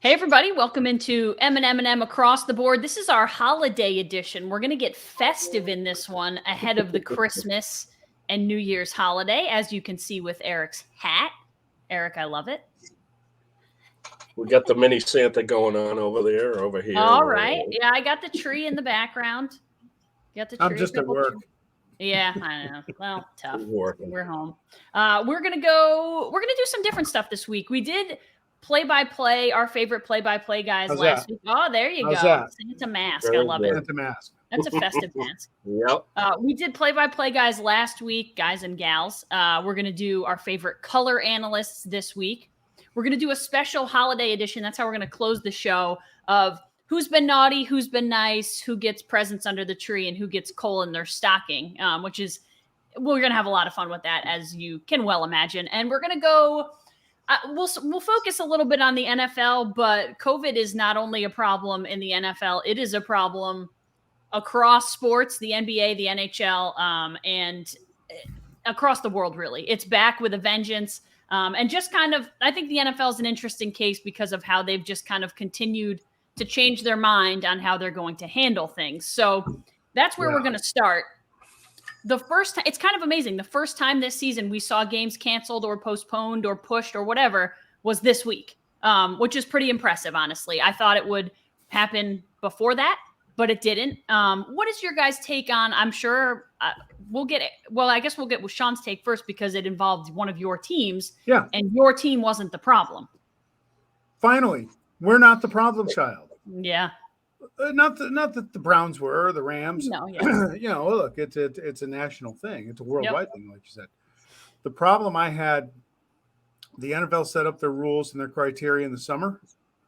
Hey everybody, welcome into M&M&M Across the Board. This is our holiday edition. We're going to get festive in this one ahead of the Christmas and New Year's holiday, as you can see with Eric's hat. Eric, I love it. We got the mini Santa going on over there, over here. All right. Yeah, I got the tree in the background. Got the tree. I'm just at work. Yeah, I know. Well, tough. We're home. We're gonna do some different stuff this week. We did play-by-play, our favorite play-by-play guys last week. Oh, there you go. Santa mask. I love it. Santa mask. That's a festive mask. Yep. We did play-by-play guys last week, guys and gals. We're gonna do our favorite color analysts this week. We're gonna do a special holiday edition. That's how we're gonna close the show of who's been naughty, who's been nice, who gets presents under the tree, and who gets coal in their stocking, which is, we're going to have a lot of fun with that, as you can well imagine. And we're going to go, we'll focus a little bit on the NFL, but COVID is not only a problem in the NFL, it is a problem across sports, the NBA, the NHL, and across the world, really. It's back with a vengeance. And just kind of, I think the NFL is an interesting case because of how they've just kind of continued to change their mind on how they're going to handle things. So that's where we're going to start. The first time, it's kind of amazing. The first time this season we saw games canceled or postponed or pushed or whatever was this week, which is pretty impressive, honestly. I thought it would happen before that, but it didn't. What is your guys' take on, I'm sure I guess we'll get with Sean's take first because it involved one of your teams. Yeah. And your team wasn't the problem. Finally, we're not the problem child. Yeah. Not that the Browns were, or the Rams. No, yeah. Look, it's a national thing. It's a worldwide thing, like you said. The problem I had, the NFL set up their rules and their criteria in the summer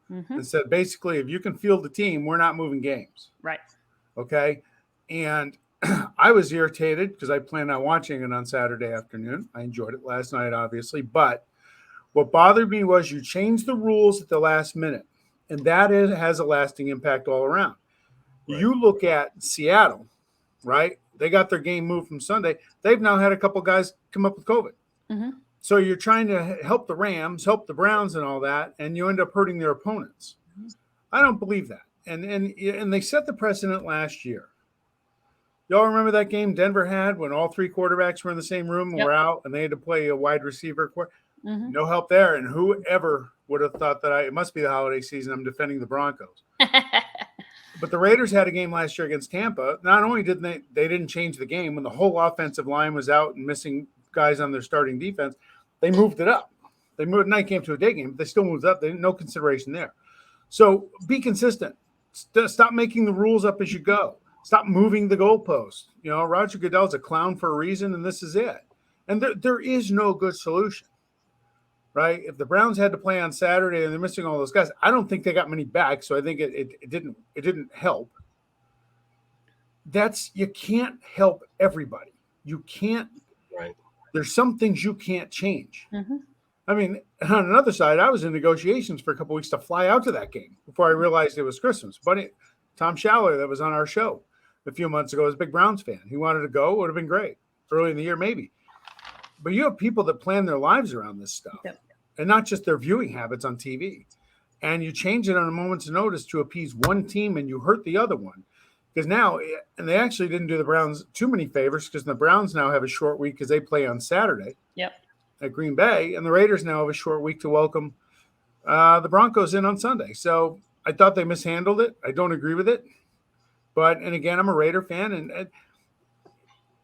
and said, basically, if you can field the team, we're not moving games. Right. Okay. And I was irritated because I planned on watching it on Saturday afternoon. I enjoyed it last night, obviously. But what bothered me was you changed the rules at the last minute. And that has a lasting impact all around. Right. You look at Seattle, right? They got their game moved from Sunday. They've now had a couple guys come up with COVID. So you're trying to help the Rams, help the Browns and all that, and you end up hurting their opponents. I don't believe that. And they set the precedent last year. Y'all remember that game Denver had when all three quarterbacks were in the same room and were out, and they had to play a wide receiver? No help there. And whoever would have thought that it must be the holiday season. I'm defending the Broncos. But the Raiders had a game last year against Tampa. Not only did they didn't change the game when the whole offensive line was out and missing guys on their starting defense, they moved it up. They moved a night game to a day game, but they still moved up. They no consideration there. So be consistent. Stop making the rules up as you go. Stop moving the goalposts. Roger Goodell's a clown for a reason, and this is it. And there is no good solution. Right? If the Browns had to play on Saturday and they're missing all those guys, I don't think they got many back. So I think it didn't help. You can't help everybody. You can't. Right. There's some things you can't change. I mean, on another side, I was in negotiations for a couple of weeks to fly out to that game before I realized it was Christmas. But Tom Schaller, that was on our show a few months ago, was a big Browns fan. He wanted to go. It would have been great early in the year, maybe. But you have people that plan their lives around this stuff, and not just their viewing habits on TV. And you change it on a moment's notice to appease one team, and you hurt the other one. Because now, and they actually didn't do the Browns too many favors, because the Browns now have a short week because they play on Saturday at Green Bay, and the Raiders now have a short week to welcome the Broncos in on Sunday. So I thought they mishandled it. I don't agree with it. And again, I'm a Raider fan, and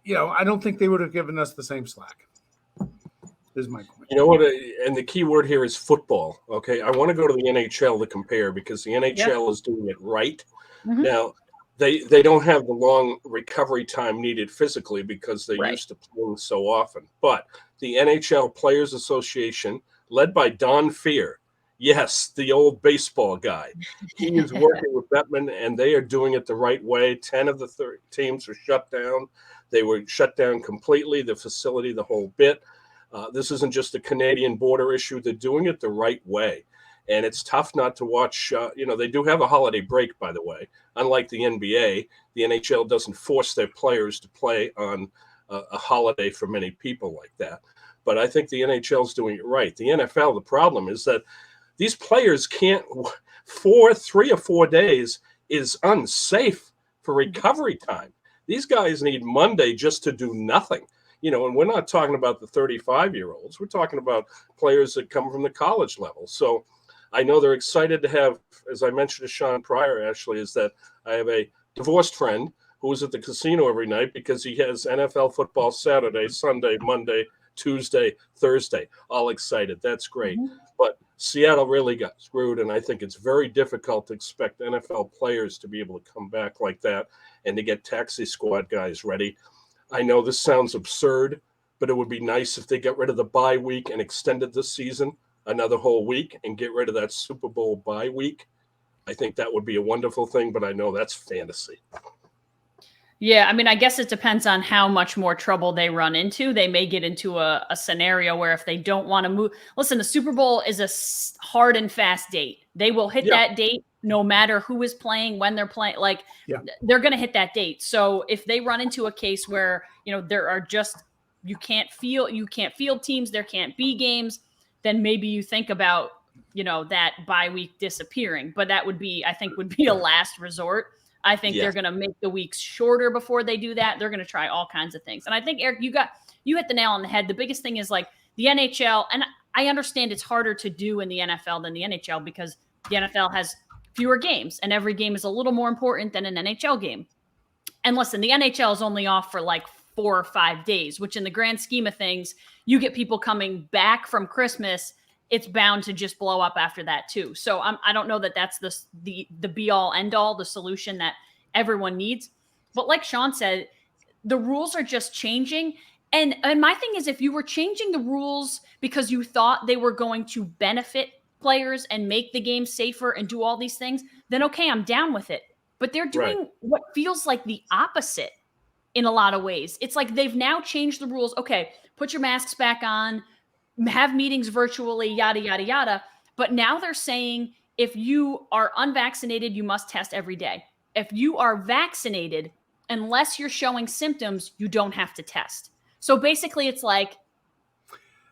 I don't think they would have given us the same slack. Is my point. You know what? And the key word here is football. Okay, I want to go to the NHL to compare because the NHL is doing it right. Now, they don't have the long recovery time needed physically because they're used to playing so often. But the NHL Players Association, led by Don Fear, yes, the old baseball guy, he is working with Bettman, and they are doing it the right way. 10 of the 30 teams were shut down. They were shut down completely. The facility, the whole bit. This isn't just a Canadian border issue. They're doing it the right way. And it's tough not to watch. They do have a holiday break, by the way. Unlike the NBA, the NHL doesn't force their players to play on a holiday for many people like that. But I think the NHL is doing it right. The NFL, the problem is that these players can't 3 or 4 days is unsafe for recovery time. These guys need Monday just to do nothing. And we're not talking about the 35-year-olds. We're talking about players that come from the college level. So I know they're excited to have, as I mentioned to Sean prior, actually, is that I have a divorced friend who is at the casino every night because he has NFL football Saturday, Sunday, Monday, Tuesday, Thursday, all excited. That's great. But Seattle really got screwed, and I think it's very difficult to expect NFL players to be able to come back like that and to get taxi squad guys ready. I know this sounds absurd, but it would be nice if they got rid of the bye week and extended the season another whole week and get rid of that Super Bowl bye week. I think that would be a wonderful thing, but I know that's fantasy. Yeah, I mean, I guess it depends on how much more trouble they run into. They may get into a scenario where if they don't want to move, listen, the Super Bowl is a hard and fast date. They will hit that date no matter who is playing, when they're playing. They're going to hit that date. So if they run into a case where, there are just, you can't field teams, there can't be games, then maybe you think about, that bye week disappearing. But that would be a last resort. I think they're going to make the weeks shorter before they do that. They're going to try all kinds of things. And I think, Eric, you hit the nail on the head. The biggest thing is like the NHL, and I understand it's harder to do in the NFL than the NHL because the NFL has fewer games and every game is a little more important than an NHL game. And listen, the NHL is only off for like 4 or 5 days, which in the grand scheme of things, you get people coming back from Christmas, it's bound to just blow up after that too. So I don't know that that's the be all end all, the solution that everyone needs. But like Sean said, the rules are just changing. And my thing is, if you were changing the rules because you thought they were going to benefit players and make the game safer and do all these things, then okay, I'm down with it. But they're doing what feels like the opposite in a lot of ways. It's like they've now changed the rules. Okay, put your masks back on, have meetings virtually, yada, yada, yada. But now they're saying if you are unvaccinated, you must test every day. If you are vaccinated, unless you're showing symptoms, you don't have to test. So basically it's like,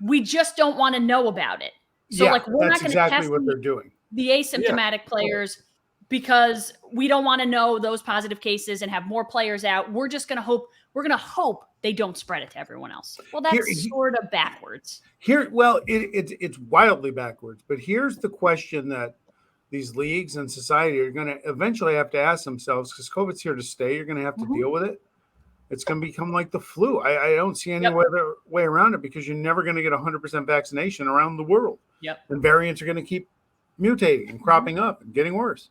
we just don't want to know about it. So we're not going to test what they're doing. The asymptomatic players because we don't want to know those positive cases and have more players out. We're just going to hope they don't spread it to everyone else. Well, that's sort of backwards. It's wildly backwards. But here's the question that these leagues and society are going to eventually have to ask themselves, because COVID's here to stay. You're going to have to deal with it. It's going to become like the flu. I don't see any other way around it because you're never going to get 100% vaccination around the world. And variants are going to keep mutating and cropping up and getting worse.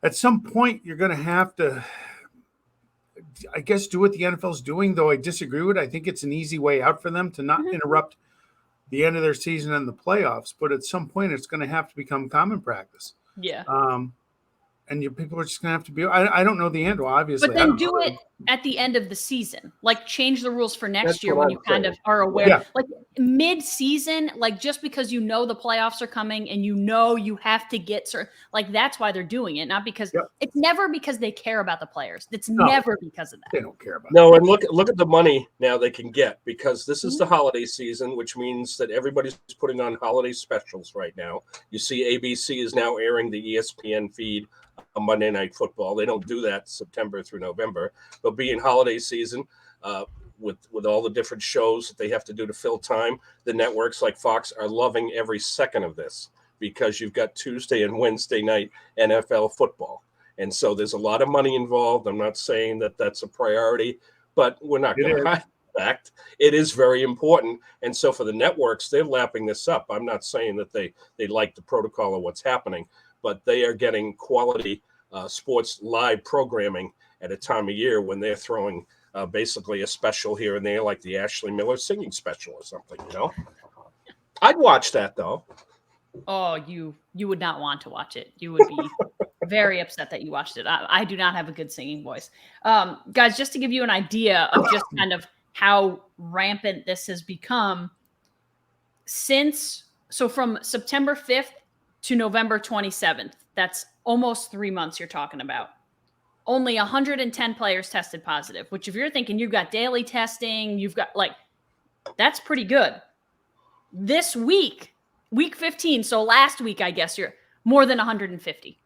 At some point, you're going to have to, I guess, do what the NFL's doing, though I disagree with it. I think it's an easy way out for them to not interrupt the end of their season and the playoffs. But at some point, it's going to have to become common practice. Yeah. And people are just going to have to be, I don't know the end, obviously. But then do it at the end of the season. Like change the rules for next year when you kind of are aware. Yeah. Like mid-season, like just because you know the playoffs are coming and you know you have to get certain, like that's why they're doing it. Not because it's never because they care about the players. It's never because of that. They don't care about it. And look at the money now they can get because this is the holiday season, which means that everybody's putting on holiday specials right now. You see ABC is now airing the ESPN feed on Monday Night Football. They don't do that September through November. They'll be in holiday season with all the different shows that they have to do to fill time. The networks like Fox are loving every second of this because you've got Tuesday and Wednesday night NFL football. And so there's a lot of money involved. I'm not saying that that's a priority, but we're not going to hide the fact. It is very important. And so for the networks, they're lapping this up. I'm not saying that they like the protocol of what's happening, but they are getting quality sports live programming at a time of year when they're throwing basically a special here and there, like the Ashley Miller singing special or something, I'd watch that, though. Oh, you would not want to watch it. You would be very upset that you watched it. I do not have a good singing voice. Guys, just to give you an idea of just kind of how rampant this has become, from September 5th to November 27th, that's almost 3 months you're talking about. Only 110 players tested positive, which if you're thinking you've got daily testing, you've got that's pretty good. This week, week 15, so last week, I guess more than 150.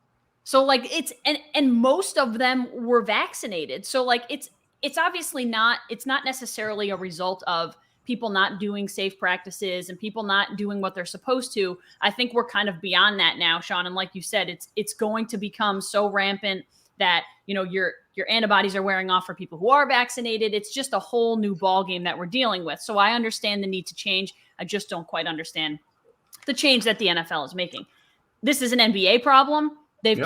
So like and most of them were vaccinated. So like it's obviously not, it's not necessarily a result of people not doing safe practices and people not doing what they're supposed to. I think we're kind of beyond that now, Sean. And like you said, it's going to become so rampant that, you know, your antibodies are wearing off for people who are vaccinated. It's just a whole new ball game that we're dealing with. So I understand the need to change. I just don't quite understand the change that the NFL is making. This is an NBA problem. They've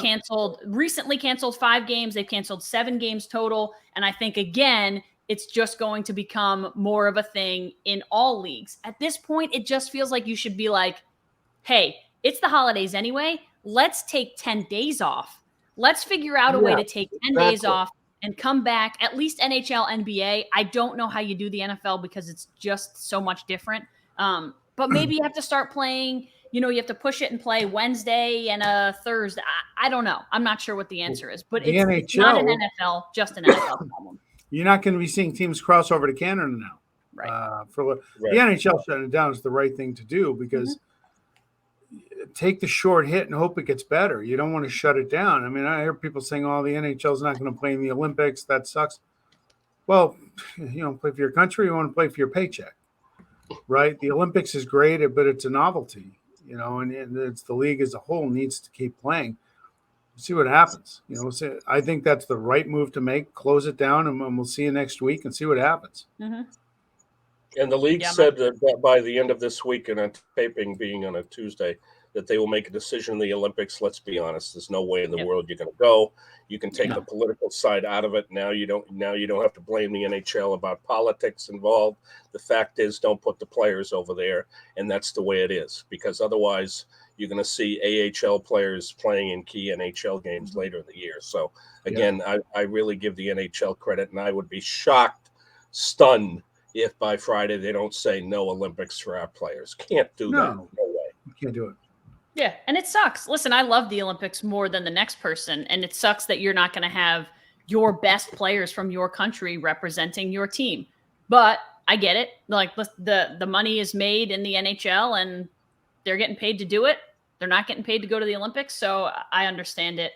recently canceled 5 games. They've canceled 7 games total. And I think, again, it's just going to become more of a thing in all leagues. At this point, it just feels like you should be like, hey, it's the holidays anyway. Let's take 10 days off. Let's figure out a way to take 10 days off and come back, at least NHL, NBA. I don't know how you do the NFL because it's just so much different. But maybe you have to start playing, you know, you have to push it and play Wednesday and a Thursday. I don't know. I'm not sure what the answer is, but it's not an NFL, just an NFL problem. You're not going to be seeing teams cross over to Canada now. Right. The NHL shutting it down is the right thing to do because take the short hit and hope it gets better. You don't want to shut it down. I mean, I hear people saying, oh, the NHL is not going to play in the Olympics. That sucks. Well, you don't play for your country. You want to play for your paycheck, right? The Olympics is great, but it's a novelty, you know, and it's the league as a whole needs to keep playing. See what happens. You know, so I think that's the right move to make. Close it down, and we'll see you next week and see what happens. Mm-hmm. And the league said that by the end of this week, and taping being on a Tuesday, that they will make a decision in the Olympics. Let's be honest. There's no way in the world you're going to go. You can take the political side out of it. Now you don't have to blame the NHL about politics involved. The fact is, don't put the players over there, and that's the way it is. Because otherwise, you're going to see AHL players playing in key NHL games later in the year. So again, I really give the NHL credit, and I would be shocked, stunned, if by Friday they don't say no Olympics for our players. Can't do that. No way. You can't do it. Yeah, and it sucks. Listen, I love the Olympics more than the next person, and it sucks that you're not going to have your best players from your country representing your team. But I get it. Like the money is made in the NHL, and they're getting paid to do it. They're not getting paid to go to the Olympics, so I understand it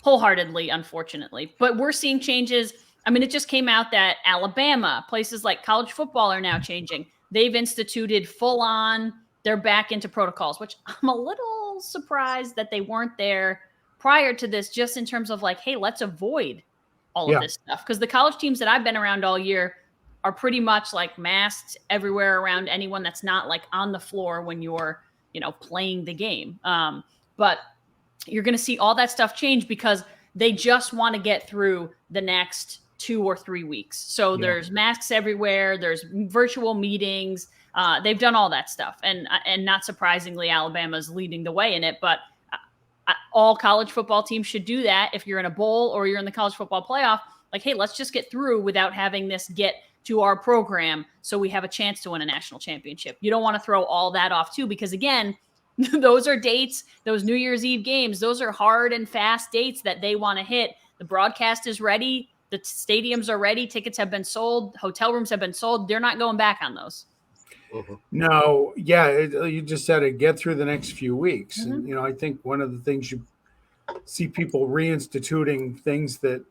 wholeheartedly, unfortunately. But we're seeing changes. I mean, it just came out that Alabama, places like college football are now changing. They've instituted full-on, they're back into protocols, which I'm a little surprised that they weren't there prior to this, just in terms of like, hey, let's avoid all of this stuff. Because the college teams that I've been around all year are pretty much like masked everywhere around anyone that's not like on the floor when you're, you know, playing the game. But you're going to see all that stuff change because they just want to get through the next 2 or 3 weeks. So there's masks everywhere. There's virtual meetings. They've done all that stuff. And not surprisingly, Alabama's leading the way in it. But all college football teams should do that. If you're in a bowl or you're in the college football playoff, like, hey, let's just get through without having this get to our program so we have a chance to win a national championship. You don't want to throw all that off too, because again, those are dates, those New Year's Eve games, those are hard and fast dates that they want to hit. The broadcast is ready. The stadiums are ready. Tickets have been sold. Hotel rooms have been sold. They're not going back on those. Mm-hmm. No. You just said it, get through the next few weeks. Mm-hmm. And, you know, I think one of the things you see people reinstituting things that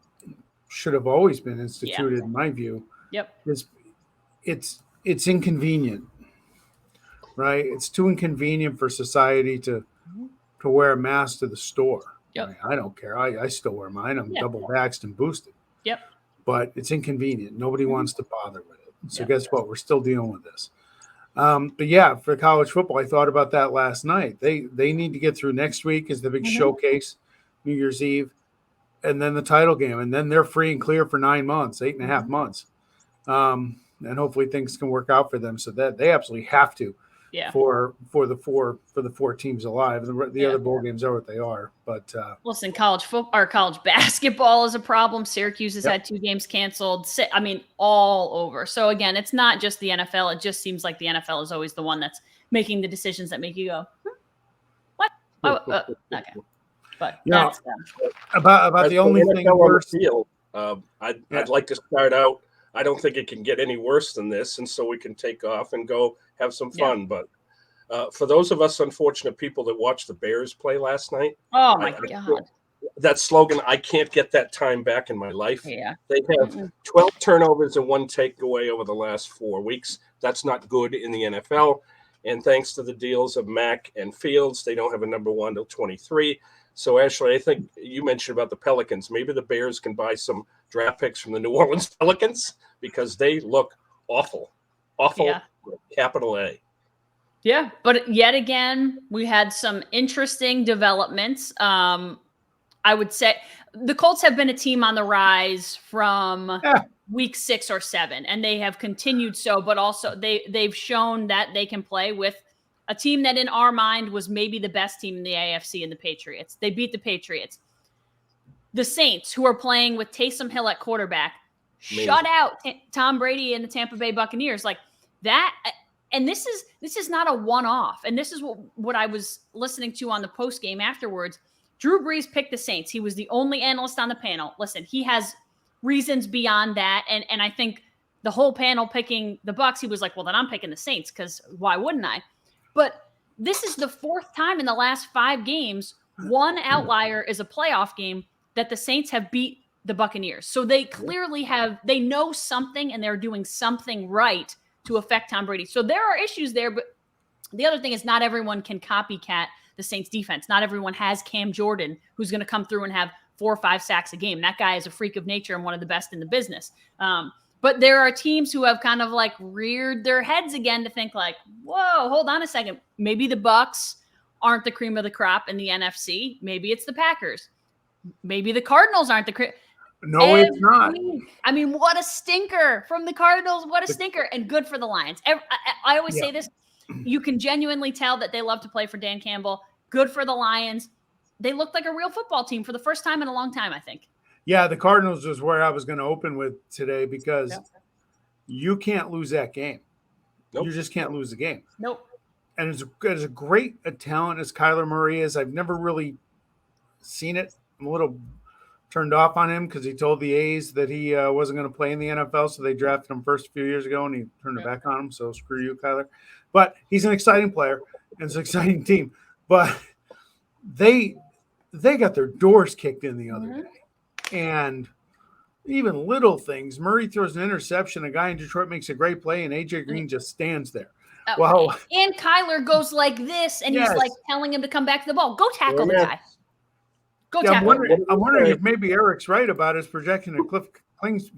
should have always been instituted, in my view, is it's inconvenient, right? It's too inconvenient for society to wear a mask to the store. I mean, I don't care. I still wear mine. I'm double vaxxed and boosted. But it's inconvenient. Nobody wants to bother with it. So guess what? We're still dealing with this. But for college football, I thought about that last night. They need to get through next week is the big showcase, New Year's Eve, and then the title game. And then they're free and clear for 9 months, 8.5 months. And hopefully things can work out for them so that they absolutely have to for the 4 teams alive. The other bowl games are what they are. But listen, college football or college basketball is a problem. Syracuse has had 2 games canceled. I mean, all over. So again, it's not just the NFL. It just seems like the NFL is always the one that's making the decisions that make you go, what? Okay. But that's about the only thing worse. I'd like to start out. I don't think it can get any worse than this, and so we can take off and go have some fun. But For those of us unfortunate people that watched the Bears play last night, Oh my God. That slogan, I can't get that time back in my life. Yeah. They have 12 turnovers and 1 takeaway over the last 4 weeks. That's not good in the NFL. And thanks to the deals of Mack and Fields, they don't have a number 1 till 23. So, Ashley, I think you mentioned about the Pelicans. Maybe the Bears can buy some draft picks from the New Orleans Pelicans because they look awful. Awful, Yeah. capital A. Yeah, but yet again, we had some interesting developments. I would say the Colts have been a team on the rise from week 6 or 7, and they have continued so, but also they've shown that they can play with a team that in our mind was maybe the best team in the AFC and the Patriots. They beat the Patriots. The Saints, who are playing with Taysom Hill at quarterback, shut out Tom Brady and the Tampa Bay Buccaneers like that. And this is not a one-off. And this is what I was listening to on the post game afterwards. Drew Brees picked the Saints. He was the only analyst on the panel. Listen, he has reasons beyond that. And I think the whole panel picking the Bucs, he was like, well, then I'm picking the Saints because why wouldn't I? But this is the 4th time in the last 5 games, one outlier is a playoff game that the Saints have beat the Buccaneers. So they clearly they know something and they're doing something right to affect Tom Brady. So there are issues there, but the other thing is not everyone can copycat the Saints defense. Not everyone has Cam Jordan, who's going to come through and have 4 or 5 sacks a game. That guy is a freak of nature and one of the best in the business. But there are teams who have kind of like reared their heads again to think like, whoa, hold on a second. Maybe the Bucs aren't the cream of the crop in the NFC. Maybe it's the Packers. Maybe the Cardinals aren't the cream. No, it's not. I mean, what a stinker from the Cardinals. What a stinker. And good for the Lions. I always say this. You can genuinely tell that they love to play for Dan Campbell. Good for the Lions. They looked like a real football team for the first time in a long time, I think. Yeah, the Cardinals was where I was going to open with today because you can't lose that game. Nope. You just can't lose the game. Nope. And as a great a talent as Kyler Murray is, I've never really seen it. I'm a little turned off on him because he told the A's that he wasn't going to play in the NFL, so they drafted him first a few years ago, and he turned it back on him. So screw you, Kyler. But he's an exciting player, and it's an exciting team. But they got their doors kicked in the other day. And even little things. Murray throws an interception. A guy in Detroit makes a great play, and A.J. Green just stands there. Well, and Kyler goes like this, and he's like telling him to come back to the ball. Go tackle the guy. Go tackle him. I'm wondering if maybe Eric's right about his projection of Cliff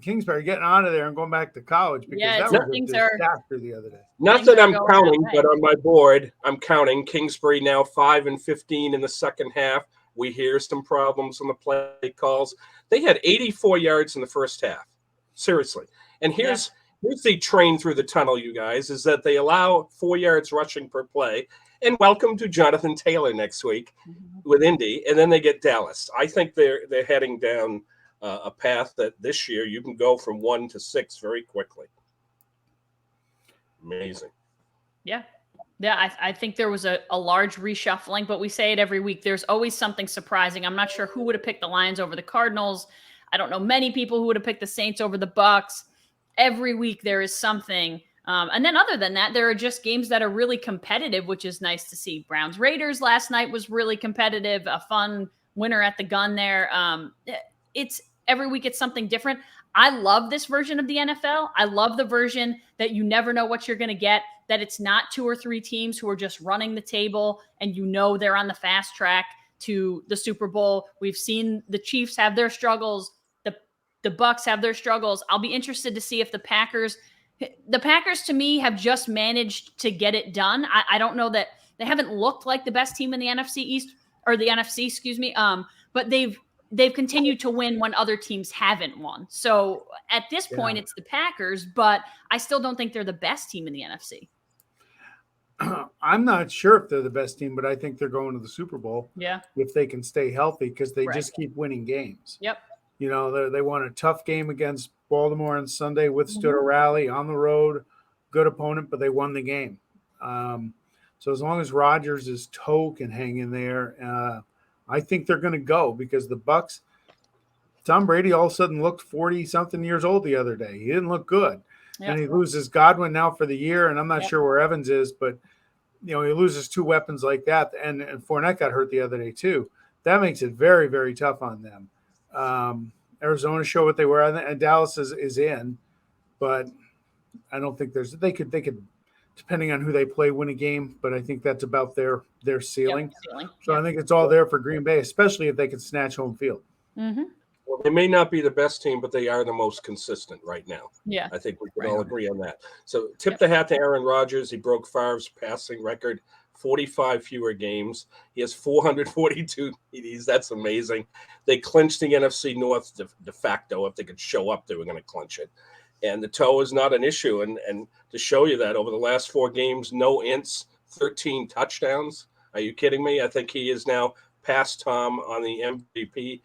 Kingsbury getting out of there and going back to college because that was a disaster the other day. Not that I'm counting, but on my board, I'm counting Kingsbury now 5-15 in the second half. We hear some problems on the play calls. They had 84 yards in the first half. Seriously. And here's the train through the tunnel, you guys, is that they allow 4 yards rushing per play. And welcome to Jonathan Taylor next week with Indy. And then they get Dallas. I think they're heading down a path that this year you can go from 1 to 6 very quickly. Amazing. Yeah. Yeah, I think there was a large reshuffling, but we say it every week. There's always something surprising. I'm not sure who would have picked the Lions over the Cardinals. I don't know many people who would have picked the Saints over the Bucs. Every week there is something. And then other than that, there are just games that are really competitive, which is nice to see. Browns-Raiders last night was really competitive, a fun winner at the gun there. It's every week it's something different. I love this version of the NFL. I love the version that you never know what you're going to get, that it's not 2 or 3 teams who are just running the table and you know they're on the fast track to the Super Bowl. We've seen the Chiefs have their struggles. The Bucs have their struggles. I'll be interested to see if the Packers to me have just managed to get it done. I don't know that they haven't looked like the best team in the NFC East or the NFC, excuse me. But they've continued to win when other teams haven't won. So at this point, it's the Packers, but I still don't think they're the best team in the NFC. I'm not sure if they're the best team, but I think they're going to the Super Bowl. Yeah. If they can stay healthy, because they just keep winning games. Yep. You know, they won a tough game against Baltimore on Sunday, withstood a rally on the road, good opponent, but they won the game. So as long as Rodgers' toe can hang in there, I think they're going to go because the Bucs, Tom Brady all of a sudden looked 40-something years old the other day. He didn't look good. Yep. And he loses Godwin now for the year, and I'm not sure where Evans is, but he loses two weapons like that, and Fournette got hurt the other day too. That makes it very, very tough on them. Arizona showed what they were, and Dallas is in, but I don't think they could depending on who they play, win a game, but I think that's about their ceiling. So I think it's all there for Green Bay, especially if they can snatch home field. Mm-hmm. Well, they may not be the best team, but they are the most consistent right now. Yeah. I think we can all agree on that. So tip the hat to Aaron Rodgers. He broke Favre's passing record, 45 fewer games. He has 442 TDs. That's amazing. They clinched the NFC North de facto. If they could show up, they were going to clinch it. And the toe is not an issue. And to show you that, over the last 4 games, no ints, 13 touchdowns. Are you kidding me? I think he is now past Tom on the MVP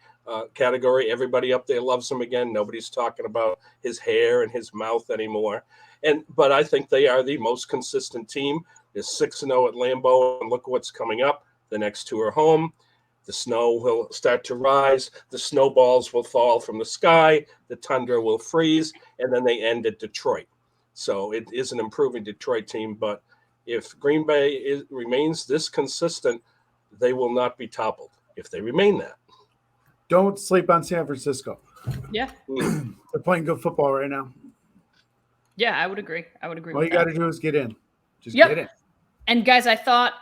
category. Everybody up there loves him again. Nobody's talking about his hair and his mouth anymore. But I think they are the most consistent team. They're 6-0 at Lambeau, and look what's coming up. The next 2 are home. The snow will start to rise. The snowballs will fall from the sky. The tundra will freeze, and then they end at Detroit. So it is an improving Detroit team. But if Green Bay remains this consistent, they will not be toppled if they remain that. Don't sleep on San Francisco. Yeah. They're playing good football right now. Yeah, I would agree. All you got to do is get in. Just Yep. get in. And guys, I thought,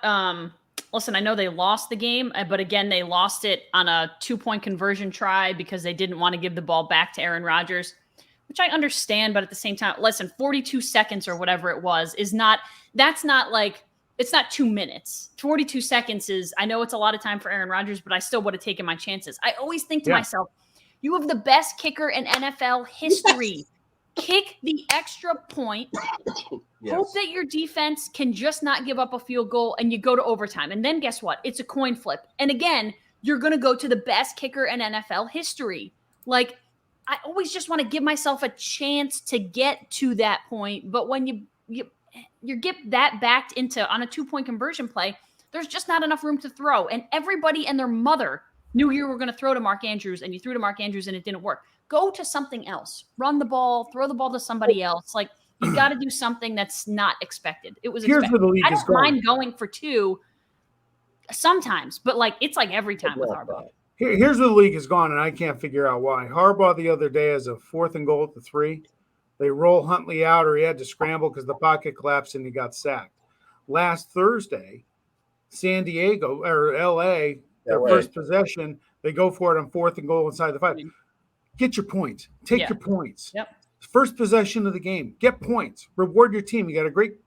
listen, I know they lost the game, but again, they lost it on a 2-point conversion try because they didn't want to give the ball back to Aaron Rodgers, which I understand. But at the same time, listen, 42 seconds or whatever it was it's not 2 minutes. 42 seconds is, I know it's a lot of time for Aaron Rodgers, but I still would have taken my chances. I always think to myself, you have the best kicker in NFL history. Yes. Kick the extra point. Yes. Hope that your defense can just not give up a field goal and you go to overtime. And then guess what? It's a coin flip. And again, you're going to go to the best kicker in NFL history. Like, I always just want to give myself a chance to get to that point. But when you get that backed into on a 2-point conversion play, there's just not enough room to throw. And everybody and their mother knew you were going to throw to Mark Andrews, and you threw to Mark Andrews and it didn't work. Go to something else. Run the ball, throw the ball to somebody else. Like, you got to do something that's not expected. It was expected. Where the league I don't mind going for 2 sometimes, but it's like every time with Harbaugh. Here's where the league has gone, and I can't figure out why. Harbaugh the other day has a 4th and goal at the 3. They roll Huntley out, or he had to scramble because the pocket collapsed and he got sacked. Last Thursday, San Diego or LA, their first possession, they go for it on 4th and goal inside the 5. Get your points. Take your points. Yep. First possession of the game. Get points. Reward your team. You got a great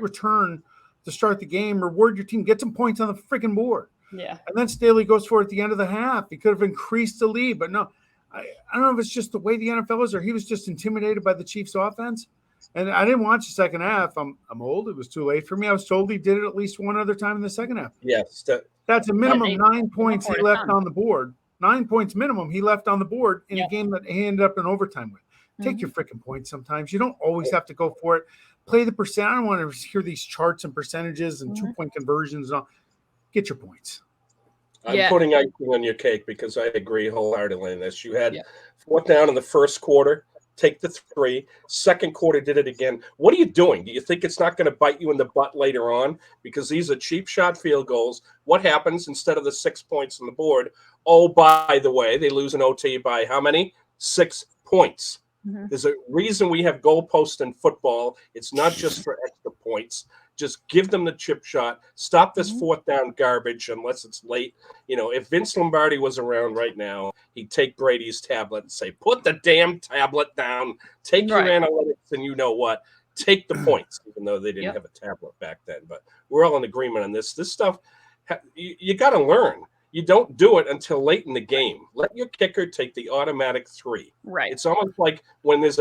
return to start the game. Reward your team. Get some points on the freaking board. Yeah. And then Staley goes for it at the end of the half. He could have increased the lead, but no. I don't know if it's just the way the NFL is, or he was just intimidated by the Chiefs' offense. And I didn't watch the second half. I'm old. It was too late for me. I was told he did it at least one other time in the second half. Yes. That's a minimum 9 points he left on the board. 9 points minimum he left on the board in a game that he ended up in overtime with. Take your freaking points sometimes. You don't always have to go for it. Play the percent. I don't want to hear these charts and percentages and 2-point conversions and all. Get your points. I'm putting icing on your cake because I agree wholeheartedly in this. You had 4th down in the first quarter. Take the 3. Second quarter did it again. What are you doing? Do you think it's not going to bite you in the butt later on? Because these are cheap shot field goals. What happens instead of the 6 points on the board? Oh, by the way, they lose an OT by how many? 6 points. Mm-hmm. There's a reason we have goalposts in football. It's not just for extra points. Just give them the chip shot. Stop this 4th down garbage unless it's late. If Vince Lombardi was around right now, he'd take Brady's tablet and say, put the damn tablet down. Take your analytics and you know what? Take the points, even though they didn't have a tablet back then. But we're all in agreement on this. This stuff, you got to learn. You don't do it until late in the game. Let your kicker take the automatic 3. Right. It's almost like when there's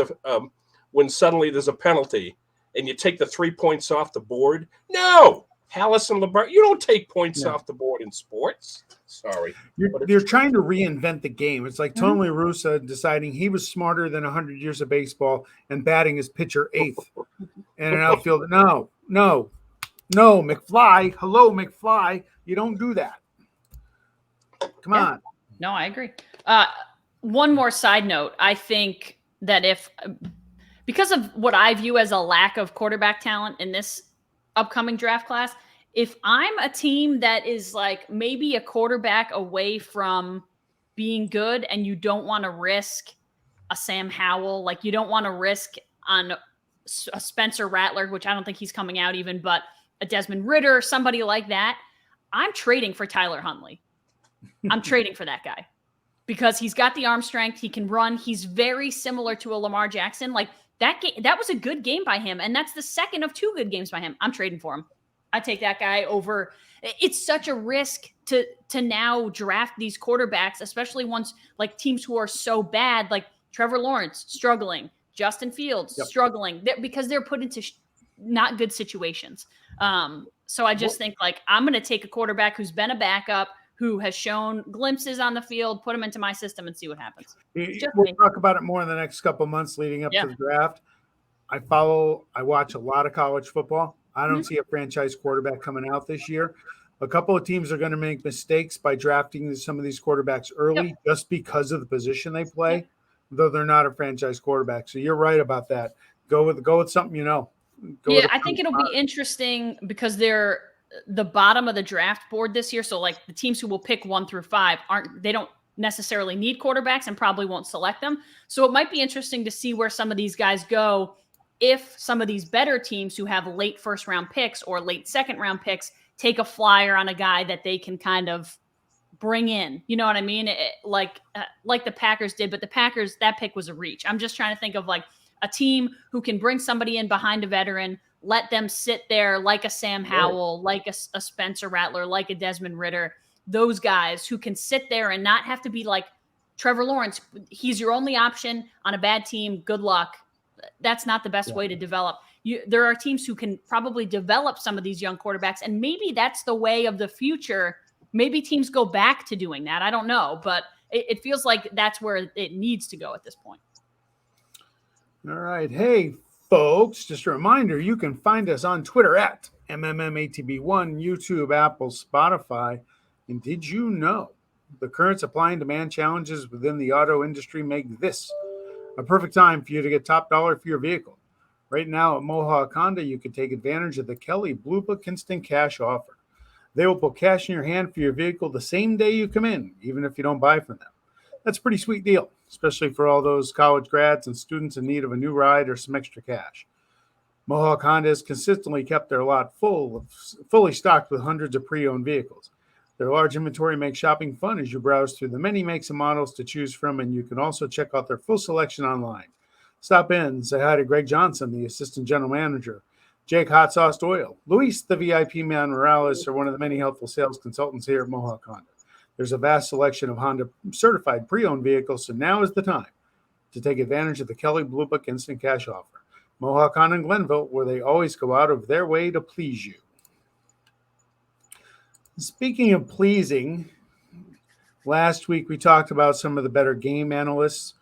when suddenly there's a penalty and you take the 3 points off the board. No, Hallis and LeBron, you don't take points off the board in sports. Sorry. You're trying to reinvent the game. It's like Tony La Russa deciding he was smarter than 100 years of baseball and batting his pitcher 8th and an outfielder. No, McFly. Hello, McFly. You don't do that. Come on. No, I agree. One more side note. I think that because of what I view as a lack of quarterback talent in this upcoming draft class, if I'm a team that is like maybe a quarterback away from being good and you don't want to risk a Sam Howell, like you don't want to risk on a Spencer Rattler, which I don't think he's coming out even, but a Desmond Ridder, somebody like that, I'm trading for Tyler Huntley. I'm trading for that guy because he's got the arm strength. He can run. He's very similar to a Lamar Jackson. Like that game, that was a good game by him. And that's the second of 2 good games by him. I'm trading for him. I take that guy over. It's such a risk to now draft these quarterbacks, especially once like teams who are so bad, like Trevor Lawrence struggling, Justin Fields struggling because they're put into not good situations. So I just think like I'm going to take a quarterback who's been a backup, who has shown glimpses on the field, put him into my system and see what happens. We'll talk about it more in the next couple of months leading up to the draft. I watch a lot of college football. I don't see a franchise quarterback coming out this year. A couple of teams are going to make mistakes by drafting some of these quarterbacks early just because of the position they play, though they're not a franchise quarterback. So you're right about that. Go with something you know. I think it'll be interesting because they're the bottom of the draft board this year. So like the teams who will pick 1 through 5 they don't necessarily need quarterbacks and probably won't select them. So it might be interesting to see where some of these guys go if some of these better teams who have late first round picks or late second round picks take a flyer on a guy that they can kind of bring in. You know what I mean? Like the Packers did, but the Packers, that pick was a reach. I'm just trying to think of like a team who can bring somebody in behind a veteran, let them sit there like a Sam Howell, like a Spencer Rattler, like a Desmond Ridder, those guys who can sit there and not have to be like Trevor Lawrence. He's your only option on a bad team. Good luck. That's not the best way to develop. There are teams who can probably develop some of these young quarterbacks, and maybe that's the way of the future. Maybe teams go back to doing that. I don't know, but it feels like that's where it needs to go at this point. All right. Hey, folks, just a reminder, you can find us on Twitter at MMMATB1, YouTube, Apple, Spotify. And did you know the current supply and demand challenges within the auto industry make this a perfect time for you to get top dollar for your vehicle? Right now at Mohawk Honda, you can take advantage of the Kelly Blue Book Instant Cash offer. They will put cash in your hand for your vehicle the same day you come in, even if you don't buy from them. That's a pretty sweet deal, especially for all those college grads and students in need of a new ride or some extra cash. Mohawk Honda has consistently kept their lot fully stocked with hundreds of pre-owned vehicles. Their large inventory makes shopping fun as you browse through the many makes and models to choose from, and you can also check out their full selection online. Stop in and say hi to Greg Johnson, the Assistant General Manager, Jake Hot Sauce Doyle, Luis, the VIP Man Morales, are one of the many helpful sales consultants here at Mohawk Honda. There's a vast selection of Honda certified pre-owned vehicles, so now is the time to take advantage of the Kelly Blue Book Instant Cash offer. Mohawk Honda in Glenville, where they always go out of their way to please you. Speaking of pleasing, last week we talked about some of the better game analysts,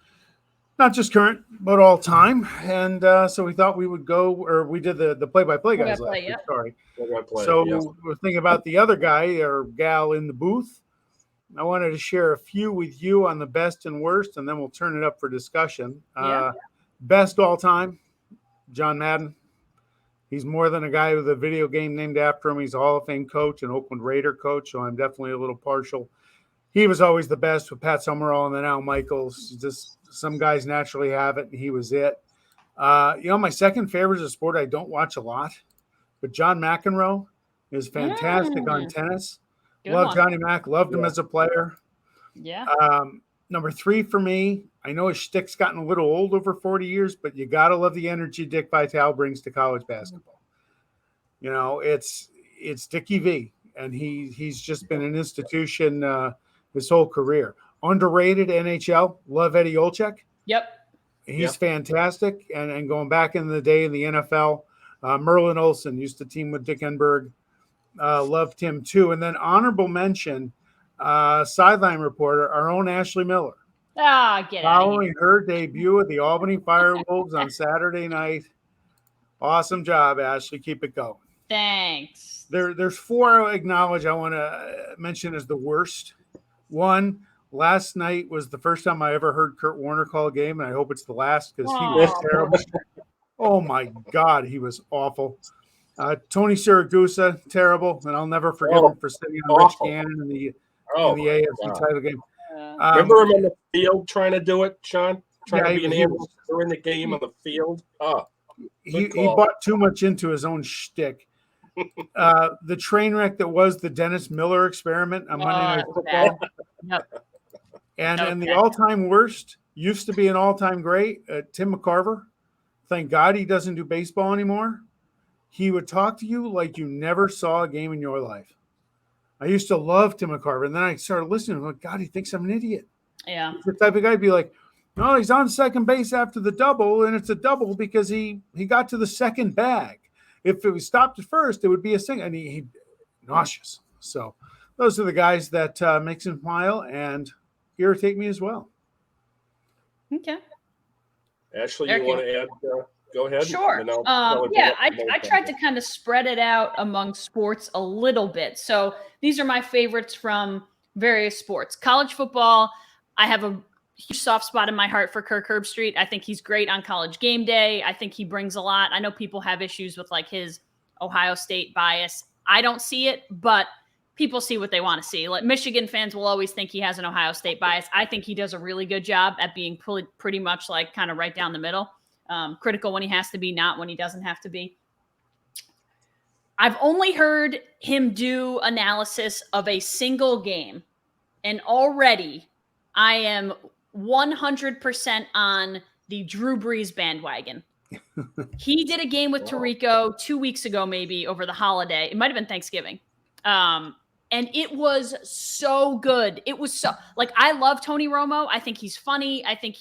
not just current, but all time. And so we thought we would go, or we did the play-by-play guys last week. Sorry. So we're thinking about the other guy or gal in the booth. I wanted to share a few with you on the best and worst, and then we'll turn it up for discussion. Best all time, John Madden. He's more than a guy with a video game named after him. He's a Hall of Fame coach, an Oakland Raider coach, so I'm definitely a little partial. He was always the best with Pat Summerall and then Al Michaels. Just some guys naturally have it, and he was it. My second favorite is a sport I don't watch a lot, but John McEnroe is fantastic on tennis. Love Johnny Mac. Loved him as a player. Yeah. Number 3 for me, I know his shtick's gotten a little old over 40 years, but you got to love the energy Dick Vitale brings to college basketball. You know, it's Dickie V, and he's just been an institution his whole career. Underrated NHL, love Eddie Olczyk. Yep. He's fantastic. And going back in the day in the NFL, Merlin Olsen used to team with Dick Enberg. Loved him too. And then honorable mention, sideline reporter, our own Ashley Miller. Following her debut at the Albany Firewolves on Saturday night. Awesome job, Ashley. Keep it going. Thanks. There's 4 I acknowledge I want to mention as the worst. 1, last night was the first time I ever heard Kurt Warner call a game, and I hope it's the last because he was terrible. Oh, my God, he was awful. Tony Siragusa, terrible, and I'll never forgive him for sitting on awful. Rich Gannon in the my AFC God. title game. Remember him in the field trying to do it, Sean? Trying to be an analyst during the game on the field? He bought too much into his own shtick. The train wreck that was the Dennis Miller experiment on Monday Night Football. Yep. And the all-time worst used to be an all-time great, Tim McCarver. Thank God he doesn't do baseball anymore. He would talk to you like you never saw a game in your life. I used to love Tim McCarver, and then I started listening. I'm like, God, he thinks I'm an idiot. Yeah. He's the type of guy to be like, no, he's on second base after the double, and it's a double because he got to the second bag. If it was stopped at first, it would be a single, and he nauseous. So those are the guys that makes him smile and irritate me as well. Okay. Ashley, you want to add? Go ahead. Sure. I tried to kind of spread it out among sports a little bit. So these are my favorites from various sports. College football, I have a huge soft spot in my heart for Kirk Herbstreit. I think he's great on College Game Day. I think he brings a lot. I know people have issues with like his Ohio State bias. I don't see it, but people see what they want to see. Like Michigan fans will always think he has an Ohio State bias. I think he does a really good job at being pretty much like kind of right down the middle. Critical when he has to be, not when he doesn't have to be. I've only heard him do analysis of a single game, and already I am 100% on the Drew Brees bandwagon. He did a game with Tirico 2 weeks ago, maybe over the holiday. It might have been Thanksgiving. And it was so good. It was so like, I love Tony Romo. I think he's funny. I think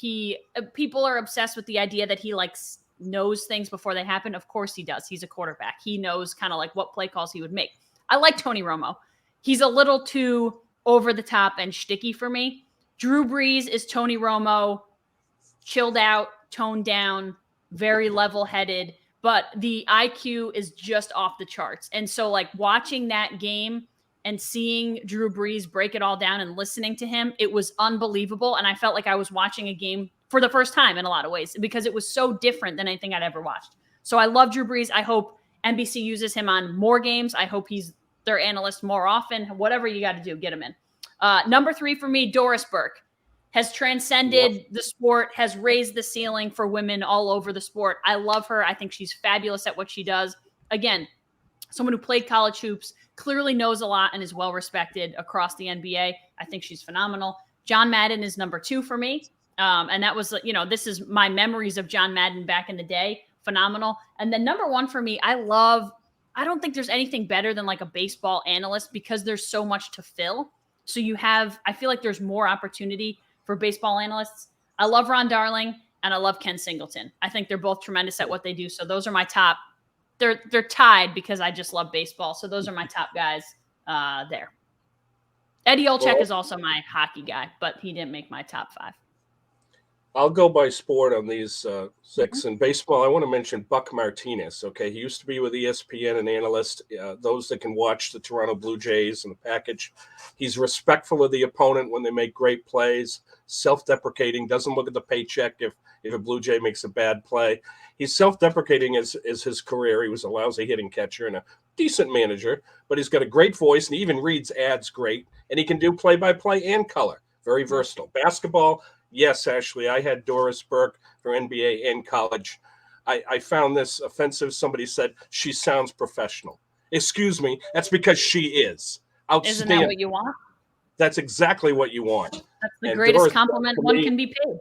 people are obsessed with the idea that he like knows things before they happen. Of course he does. He's a quarterback. He knows kind of like what play calls he would make. I like Tony Romo. He's a little too over the top and shticky for me. Drew Brees is Tony Romo, chilled out, toned down, very level-headed, but the IQ is just off the charts. And so like watching that game and seeing Drew Brees break it all down and listening to him, it was unbelievable. And I felt like I was watching a game for the first time in a lot of ways because it was so different than anything I'd ever watched. So I love Drew Brees. I hope NBC uses him on more games. I hope he's their analyst more often. Whatever you got to do, get him in. Number 3 for me, Doris Burke. Has transcended the sport, has raised the ceiling for women all over the sport. I love her. I think she's fabulous at what she does. Again, someone who played college hoops, clearly knows a lot and is well respected across the NBA. I think she's phenomenal. John Madden is number 2 for me. And that was, this is my memories of John Madden back in the day. Phenomenal. And then number 1 for me, I don't think there's anything better than like a baseball analyst because there's so much to fill. So I feel like there's more opportunity for baseball analysts. I love Ron Darling and I love Ken Singleton. I think they're both tremendous at what they do. So those are my top. They're tied because I just love baseball. So those are my top guys there. Eddie Olczyk is also my hockey guy, but he didn't make my top 5. I'll go by sport on these 6. In baseball, I want to mention Buck Martinez. Okay, he used to be with ESPN, an analyst. Those that can watch the Toronto Blue Jays and the package. He's respectful of the opponent when they make great plays. Self-deprecating, doesn't look at the paycheck if a Blue Jay makes a bad play. He's self-deprecating as his career. He was a lousy hitting catcher and a decent manager, but he's got a great voice and he even reads ads great. And he can do play-by-play and color. Very versatile. Basketball. Yes, Ashley, I had Doris Burke for NBA and college. I found this offensive. Somebody said she sounds professional. Excuse me. That's because she is. Outstanding. Isn't that what you want? That's exactly what you want. That's the greatest Doris compliment one can be paid.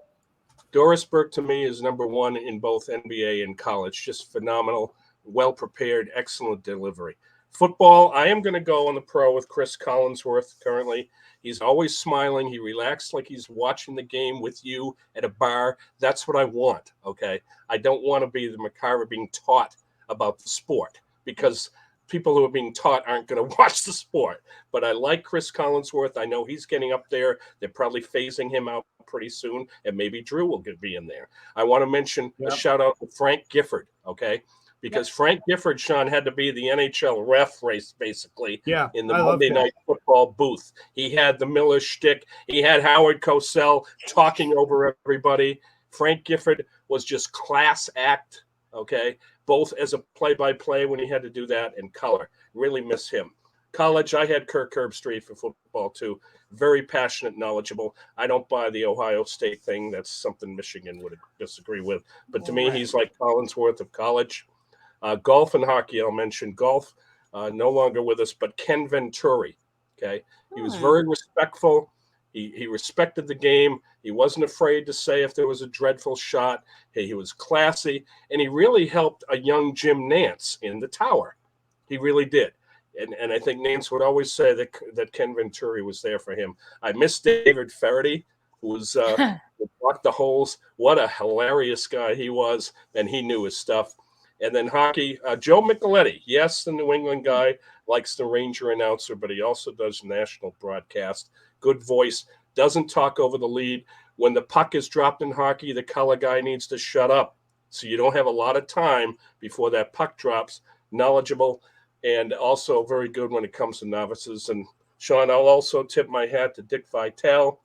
Doris Burke to me is number 1 in both NBA and college. Just phenomenal, well-prepared, excellent delivery. Football, I am going to go on the pro with Chris Collinsworth currently. He's always smiling. He relaxed like he's watching the game with you at a bar. That's what I want, okay? I don't want to be the McCarver being taught about the sport because people who are being taught aren't going to watch the sport. But I like Chris Collinsworth. I know he's getting up there. They're probably phasing him out pretty soon, and maybe Drew will be in there. I want to mention a shout-out to Frank Gifford, okay? Because Frank Gifford, Sean, had to be the NHL ref race, basically, in the Monday Night Football booth. He had the Miller shtick. He had Howard Cosell talking over everybody. Frank Gifford was just class act, okay? both as a play-by-play when he had to do that and color. Really miss him. College, I had Kirk Herbstreit for football too. Very passionate, knowledgeable. I don't buy the Ohio State thing. That's something Michigan would disagree with. But to me, he's like Collinsworth of college. Golf and hockey, I'll mention. Golf, no longer with us, but Ken Venturi. Okay, he was very respectful. He respected the game. He wasn't afraid to say if there was a dreadful shot. He was classy, and he really helped a young Jim Nance in the tower. He really did. And I think Nance would always say that Ken Venturi was there for him. I miss David Ferretti, who was blocked the holes. What a hilarious guy he was, and he knew his stuff. And then hockey, Joe Micheletti. Yes, the New England guy, likes the Ranger announcer, but he also does national broadcast. Good voice, doesn't talk over the lead. When the puck is dropped in hockey, the color guy needs to shut up. So you don't have a lot of time before that puck drops. Knowledgeable. And also very good when it comes to novices. And Sean, I'll also tip my hat to Dick Vitale.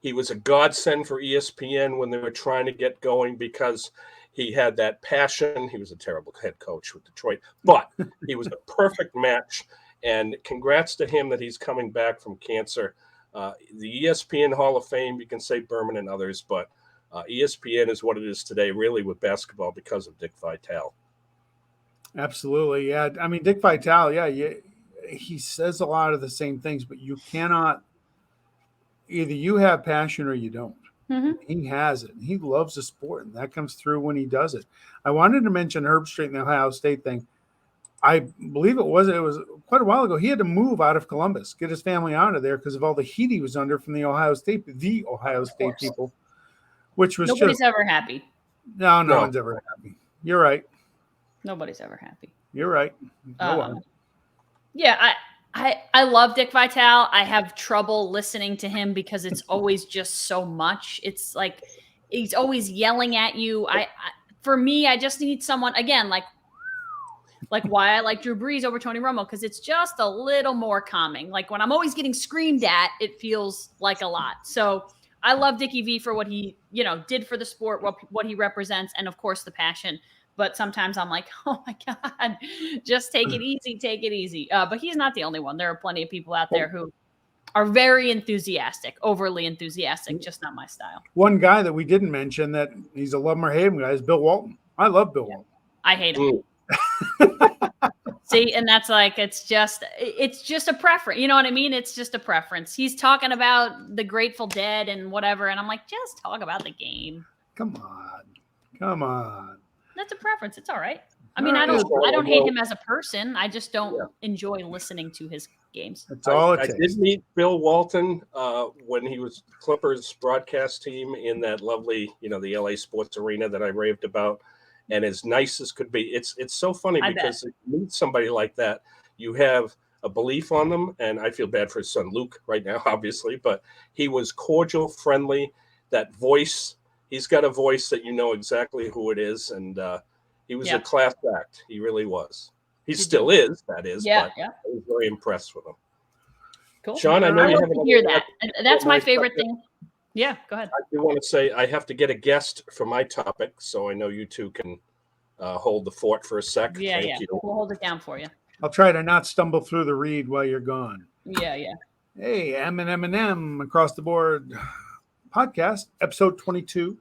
He was a godsend for ESPN when they were trying to get going because he had that passion. He was a terrible head coach with Detroit, but he was a perfect match. And congrats to him that he's coming back from cancer. The ESPN Hall of Fame, you can say Berman and others, but ESPN is what it is today, really, with basketball because of Dick Vitale. Absolutely. Yeah. I mean, Dick Vitale, he says a lot of the same things, but you cannot, either you have passion or you don't. Mm-hmm. He has it. He loves the sport, and that comes through when he does it. I wanted to mention Herbstreit and the Ohio State thing. I believe it was quite a while ago. He had to move out of Columbus, get his family out of there because of all the heat he was under from the Ohio State people, which was nobody's ever happy. No one's ever happy. You're right. Nobody's ever happy. You're right. Yeah, I love Dick Vitale. I have trouble listening to him because it's always just so much. It's like he's always yelling at you. For me, I just need someone again, like why I like Drew Brees over Tony Romo, because it's just a little more calming. Like when I'm always getting screamed at, it feels like a lot. So I love Dickie V for what he did for the sport, what he represents, and of course the passion. But sometimes I'm like, oh my God, just take it easy. But he's not the only one. There are plenty of people out there who are very enthusiastic, overly enthusiastic, just not my style. One guy that we didn't mention that he's a love him or hate him guy is Bill Walton. I love Bill Walton. I hate him. See, and that's like, it's just a preference. You know what I mean? It's just a preference. He's talking about the Grateful Dead and whatever. And I'm like, just talk about the game. Come on. That's a preference. It's all right. I mean, I don't hate him as a person. I just don't enjoy listening to his games. That's all it takes. I did meet Bill Walton when he was Clippers broadcast team in that lovely, the LA Sports Arena that I raved about. And as nice as could be, it's so funny because if you meet somebody like that, you have a belief on them. And I feel bad for his son Luke right now, obviously, but he was cordial, friendly. That voice. He's got a voice that you know exactly who it is, and he was a class act. He really was. He still is, that is, but I was very impressed with him. Cool. Sean, I know you have to hear that. That's my favorite thing. Yeah, go ahead. I do want to say I have to get a guest for my topic, so I know you two can hold the fort for a sec. Yeah, Thank you. We'll hold it down for you. I'll try to not stumble through the read while you're gone. Yeah. Hey, M&M&M Across the Board podcast, episode 22.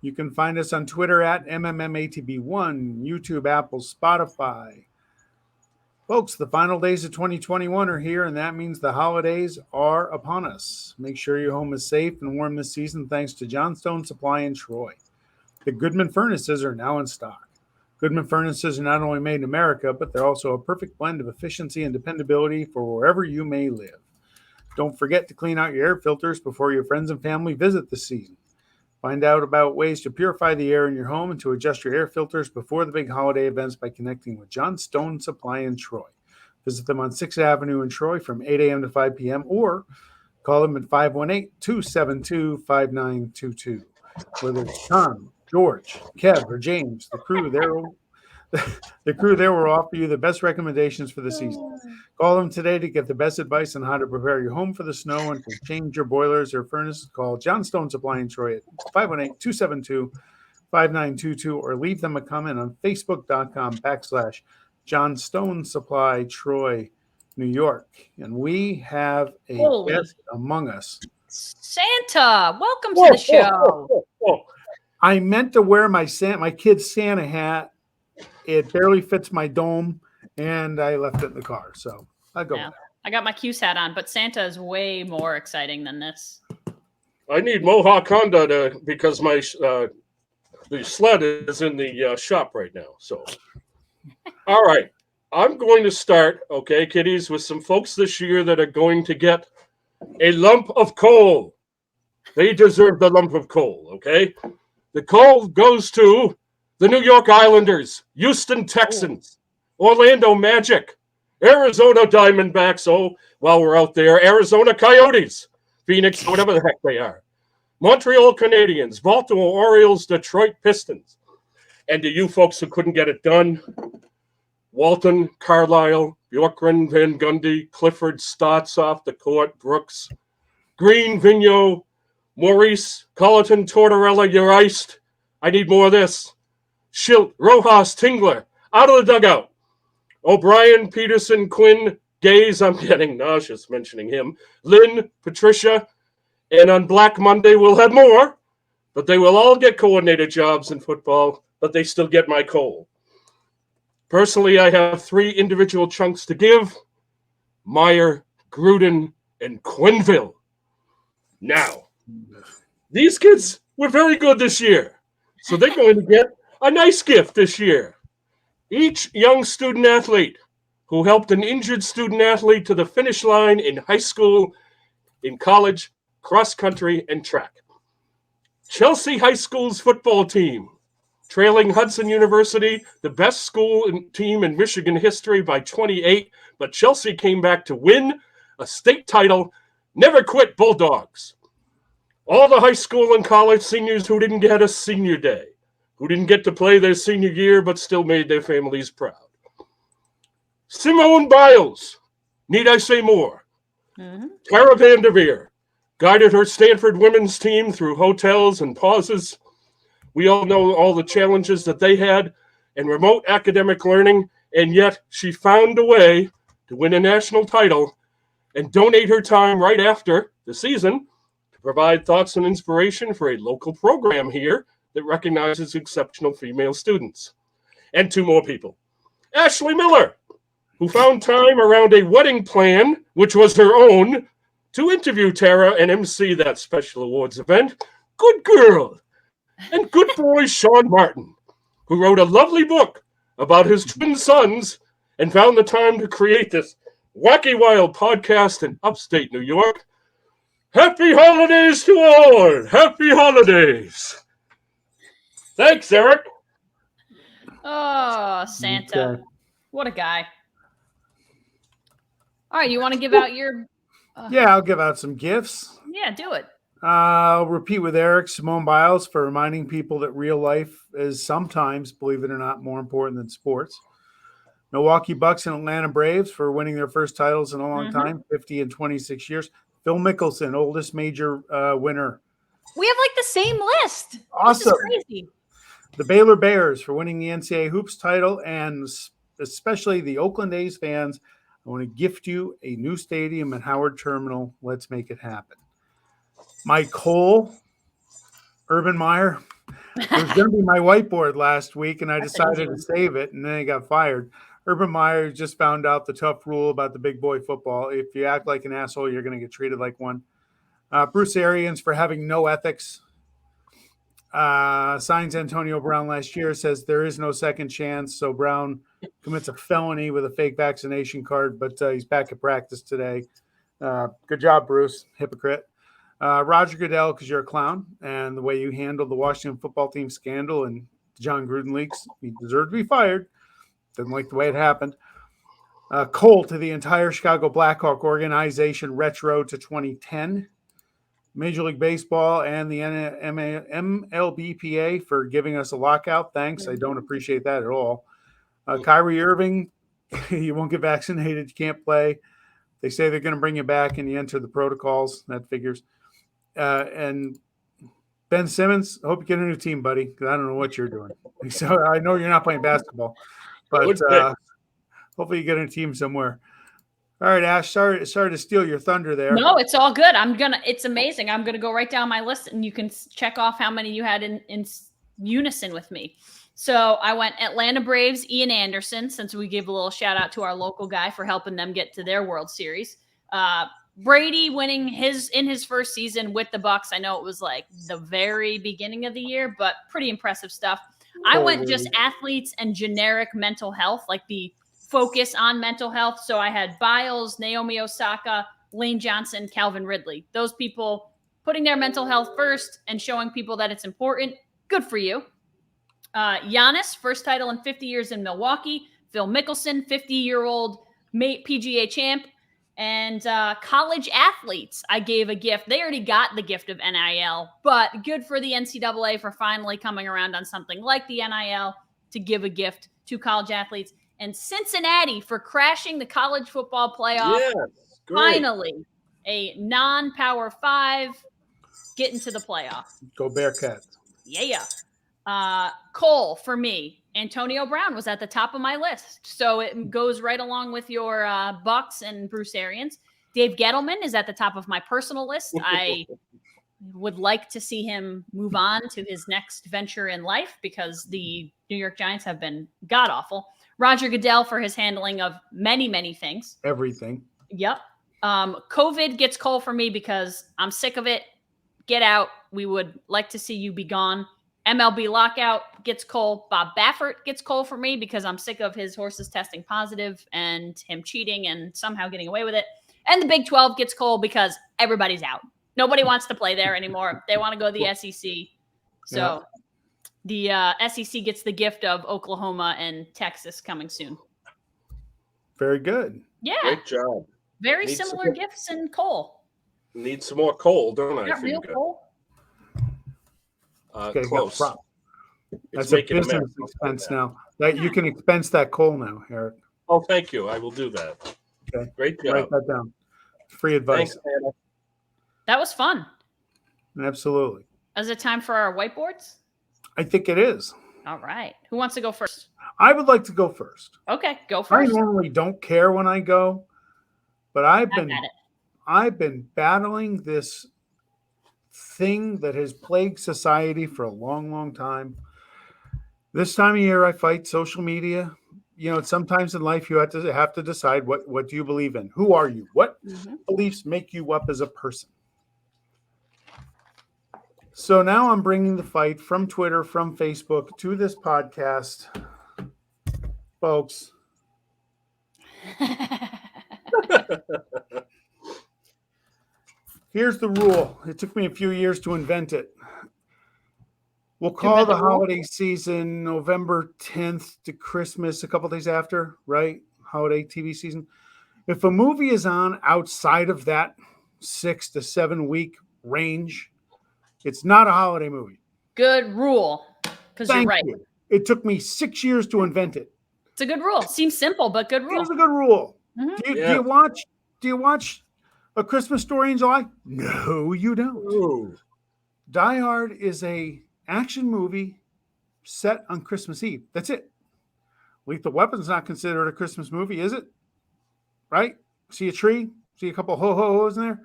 You can find us on Twitter at MMMATB1, YouTube, Apple, Spotify. Folks, the final days of 2021 are here, and that means the holidays are upon us. Make sure your home is safe and warm this season thanks to Johnstone Supply in Troy. The Goodman Furnaces are now in stock. Goodman Furnaces are not only made in America, but they're also a perfect blend of efficiency and dependability for wherever you may live. Don't forget to clean out your air filters before your friends and family visit this season. Find out about ways to purify the air in your home and to adjust your air filters before the big holiday events by connecting with Johnstone Supply in Troy. Visit them on 6th Avenue in Troy from 8 a.m. to 5 p.m. or call them at 518-272-5922. Whether it's Tom, George, Kev, or James, the crew there will offer you the best recommendations for the season. Call them today to get the best advice on how to prepare your home for the snow and to change your boilers or furnaces. Call Johnstone Supply in Troy at 5922, or leave them a comment on facebook.com/John Stone Supply, Troy, New York. And we have a Holy. guest among us. Santa, welcome to the show. I meant to wear my kid's Santa hat. It barely fits my dome, and I left it in the car. So I'll go with that. I got my Q's hat on, but Santa is way more exciting than this. I need Mohawk Honda because my the sled is in the shop right now. So, all right, I'm going to start, okay, kiddies, with some folks this year that are going to get a lump of coal. They deserve the lump of coal, okay? The coal goes to the New York Islanders, Houston Texans, Orlando Magic, Arizona Diamondbacks, while we're out there, Arizona Coyotes, Phoenix, whatever the heck they are, Montreal Canadiens, Baltimore Orioles, Detroit Pistons. And to you folks who couldn't get it done, Walton, Carlisle, Bjorkgren, Van Gundy, Clifford, Stotts off the court, Brooks, Green, Vigneault, Maurice, Colleton, Tortorella, you're iced. I need more of this. Schilt, Rojas, Tingler, out of the dugout. O'Brien, Peterson, Quinn, Gaze, I'm getting nauseous mentioning him. Lynn, Patricia, and on Black Monday we'll have more, but they will all get coordinated jobs in football, but they still get my coal. Personally, I have 3 individual chunks to give: Meyer, Gruden, and Quinville. Now, these kids were very good this year, so they're going to get a nice gift this year. Each young student athlete who helped an injured student athlete to the finish line in high school, in college, cross country, and track. Chelsea High School's football team, trailing Hudson University, the best school and team in Michigan history, by 28, but Chelsea came back to win a state title. Never quit Bulldogs. All the high school and college seniors who didn't get a senior day, who didn't get to play their senior year but still made their families proud. Simone Biles, need I say more? Tara Vanderveer guided her Stanford women's team through hotels and pauses. We all know all the challenges that they had and remote academic learning, and yet she found a way to win a national title and donate her time right after the season to provide thoughts and inspiration for a local program here that recognizes exceptional female students. And 2 more people. Ashley Miller, who found time around a wedding plan, which was her own, to interview Tara and MC that special awards event. Good girl. And good boy Sean Martin, who wrote a lovely book about his twin sons and found the time to create this wacky wild podcast in upstate New York. Happy holidays to all. Happy holidays. Thanks, Eric. Oh, Santa. Okay. What a guy. All right, you want to give out your... Yeah, I'll give out some gifts. Yeah, do it. I'll repeat with Eric, Simone Biles, for reminding people that real life is sometimes, believe it or not, more important than sports. Milwaukee Bucks and Atlanta Braves for winning their first titles in a long time, 50 and 26 years. Phil Mickelson, oldest major winner. We have like the same list. Awesome. This is crazy. The Baylor Bears for winning the NCAA Hoops title, and especially the Oakland A's fans, I want to gift you a new stadium at Howard Terminal. Let's make it happen. Mike Cole, Urban Meyer. It was going to be my whiteboard last week, and I decided to save it, and then I got fired. Urban Meyer just found out the tough rule about the big boy football. If you act like an asshole, you're going to get treated like one. Bruce Arians for having no ethics. Signs Antonio Brown last year, says there is no second chance. So Brown commits a felony with a fake vaccination card, but he's back at practice today. Good job, Bruce. Hypocrite. Roger Goodell, because you're a clown, and the way you handled the Washington football team scandal and John Gruden leaks, he deserved to be fired. Didn't like the way it happened. Cole to the entire Chicago Blackhawk organization, retro to 2010. Major League Baseball and the MLBPA for giving us a lockout. Thanks. I don't appreciate that at all. Kyrie Irving, you won't get vaccinated. You can't play. They say they're going to bring you back and you enter the protocols. That figures. And Ben Simmons, I hope you get a new team, buddy, because I don't know what you're doing. So I know you're not playing basketball, but hopefully you get a team somewhere. All right, Ash, sorry to steal your thunder there. No, it's all good. It's amazing. I'm gonna go right down my list, and you can check off how many you had in unison with me. So I went Atlanta Braves, Ian Anderson, since we gave a little shout out to our local guy for helping them get to their World Series. Brady winning in his first season with the Bucks. I know it was like the very beginning of the year, but pretty impressive stuff. I went just athletes and generic mental health, like the focus on mental health. So I had Biles, Naomi Osaka, Lane Johnson, Calvin Ridley. Those people putting their mental health first and showing people that it's important. Good for you. Giannis, first title in 50 years in Milwaukee. Phil Mickelson, 50-year-old PGA champ. And college athletes, I gave a gift. They already got the gift of NIL, but good for the NCAA for finally coming around on something like the NIL to give a gift to college athletes. And Cincinnati for crashing the college football playoff. Yes, finally, a non-Power 5 getting to the playoff. Go Bearcats. Yeah. Cole for me. Antonio Brown was at the top of my list. So it goes right along with your Bucks and Bruce Arians. Dave Gettleman is at the top of my personal list. I would like to see him move on to his next venture in life because the New York Giants have been god-awful. Roger Goodell for his handling of many, many things. Everything. Yep. COVID gets Cole for me because I'm sick of it. Get out. We would like to see you be gone. MLB lockout gets Cole. Bob Baffert gets Cole for me because I'm sick of his horses testing positive and him cheating and somehow getting away with it. And the Big 12 gets Cole because everybody's out. Nobody wants to play there anymore. They want to go to the SEC. So the SEC gets the gift of Oklahoma and Texas coming soon. Very good. Yeah. Great job. Very similar gifts in Cole. Need some more coal, don't I? Not real Cole. Close. That's a business expense now. That you can expense that coal now, Eric. Oh, thank you. I will do that. Okay. Great job. Write that down. Free advice. Thanks, Anna. That was fun. Absolutely. Is it time for our whiteboards? I think it is. All right. Who wants to go first? I would like to go first. Okay, go first. I normally don't care when I go, but I've been battling this thing that has plagued society for a long, long time. This time of year, I fight social media. You know, sometimes in life you have to decide what do you believe in? Who are you? What beliefs make you up as a person? So now I'm bringing the fight from Twitter, from Facebook to this podcast. Folks. Here's the rule. It took me a few years to invent it. We'll call the holiday season November 10th to Christmas, a couple days after, right? Holiday TV season. If a movie is on outside of that 6 to 7 week range, it's not a holiday movie. Good rule. Because you're right. You. It took me 6 years to invent it. It's a good rule. Seems simple, but good rule. It's a good rule. Mm-hmm. Do you watch A Christmas Story in July? No, you don't. Ooh. Die Hard is a action movie set on Christmas Eve. That's it. Lethal Weapon's not considered a Christmas movie, is it? Right? See a tree? See a couple ho-ho-hos in there?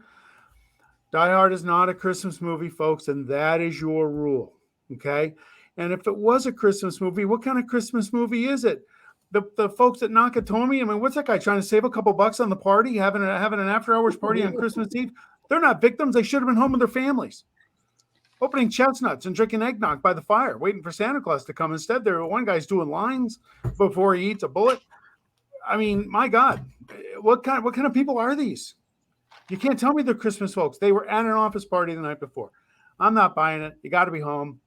Die Hard is not a Christmas movie, folks, and that is your rule. Okay? And if it was a Christmas movie, what kind of Christmas movie is it? The folks at Nakatomi, I mean, what's that guy trying to save a couple bucks on the party, having an after-hours party on Christmas Eve? They're not victims. They should have been home with their families. Opening chestnuts and drinking eggnog by the fire, waiting for Santa Claus to come. Instead, one guy's doing lines before he eats a bullet. I mean, my God, what kind of people are these? You can't tell me they're Christmas folks. They were at an office party the night before. I'm not buying it. You got to be home.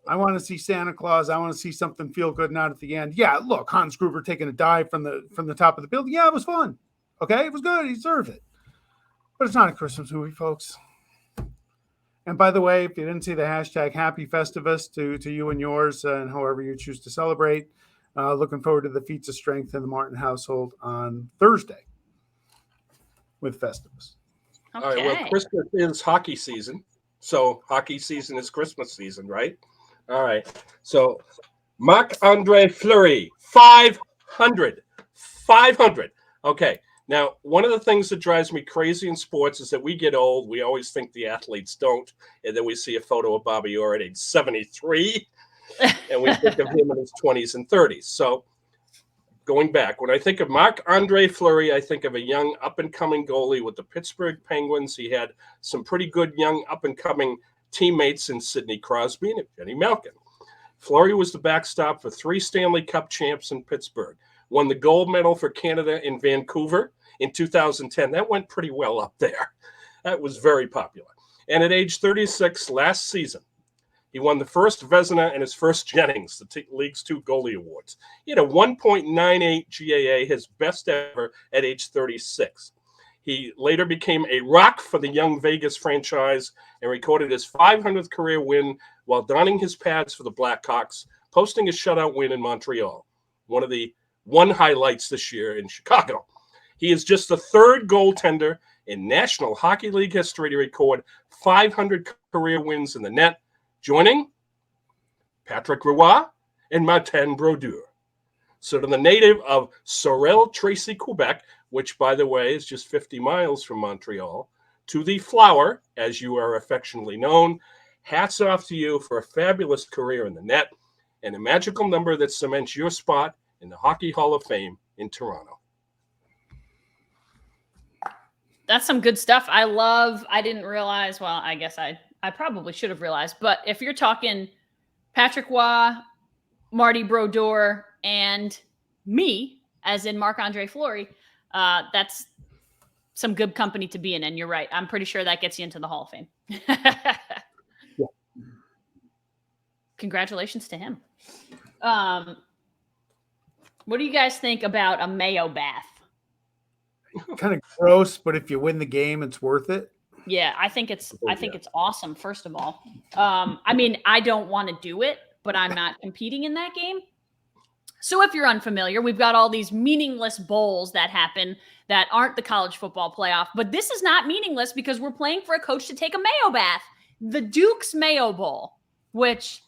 I want to see Santa Claus. I want to see something feel good not at the end. Yeah, look, Hans Gruber taking a dive from the top of the building. Yeah, it was fun. Okay, it was good. He deserved it. But it's not a Christmas movie, folks. And by the way, if you didn't see the hashtag Happy Festivus to you and yours and however you choose to celebrate, looking forward to the feats of strength in the Martin household on Thursday with Festivus. Okay. All right, well, Christmas is hockey season. So hockey season is Christmas season, right? All right. So Marc-Andre Fleury, 500. 500. Okay. Now, one of the things that drives me crazy in sports is that we get old. We always think the athletes don't. And then we see a photo of Bobby Orr at age 73, and we think of him in his 20s and 30s. So going back, when I think of Marc-Andre Fleury, I think of a young up-and-coming goalie with the Pittsburgh Penguins. He had some pretty good young up-and-coming teammates in Sidney Crosby and Jenny Malkin. Fleury was the backstop for 3 Stanley Cup champs in Pittsburgh. Won the gold medal for Canada in Vancouver in 2010. That went pretty well up there. That was very popular. And at age 36 last season, he won the first Vezina and his first Jennings, the league's 2 goalie awards. He had a 1.98 GAA, his best ever at age 36. He later became a rock for the young Vegas franchise and recorded his 500th career win while donning his pads for the Blackhawks, posting a shutout win in Montreal. One of the highlights this year in Chicago. He is just the 3rd goaltender in National Hockey League history to record 500 career wins in the net, joining Patrick Roy and Martin Brodeur. So to the native of Sorel-Tracy, Quebec, which, by the way, is just 50 miles from Montreal, to the Flower, as you are affectionately known, hats off to you for a fabulous career in the net and a magical number that cements your spot in the Hockey Hall of Fame in Toronto. That's some good stuff. I didn't realize, well, I guess I probably should have realized, but if you're talking Patrick Roy, Marty Brodeur, and me, as in Marc-Andre Fleury, that's some good company to be in. And you're right. I'm pretty sure that gets you into the Hall of Fame. Yeah. Congratulations to him. What do you guys think about a mayo bath? Kind of gross, but if you win the game, it's worth it. Yeah, I think it's awesome, first of all. I mean, I don't want to do it, but I'm not competing in that game. So if you're unfamiliar, we've got all these meaningless bowls that happen that aren't the college football playoff, but this is not meaningless because we're playing for a coach to take a mayo bath. The Duke's Mayo Bowl, which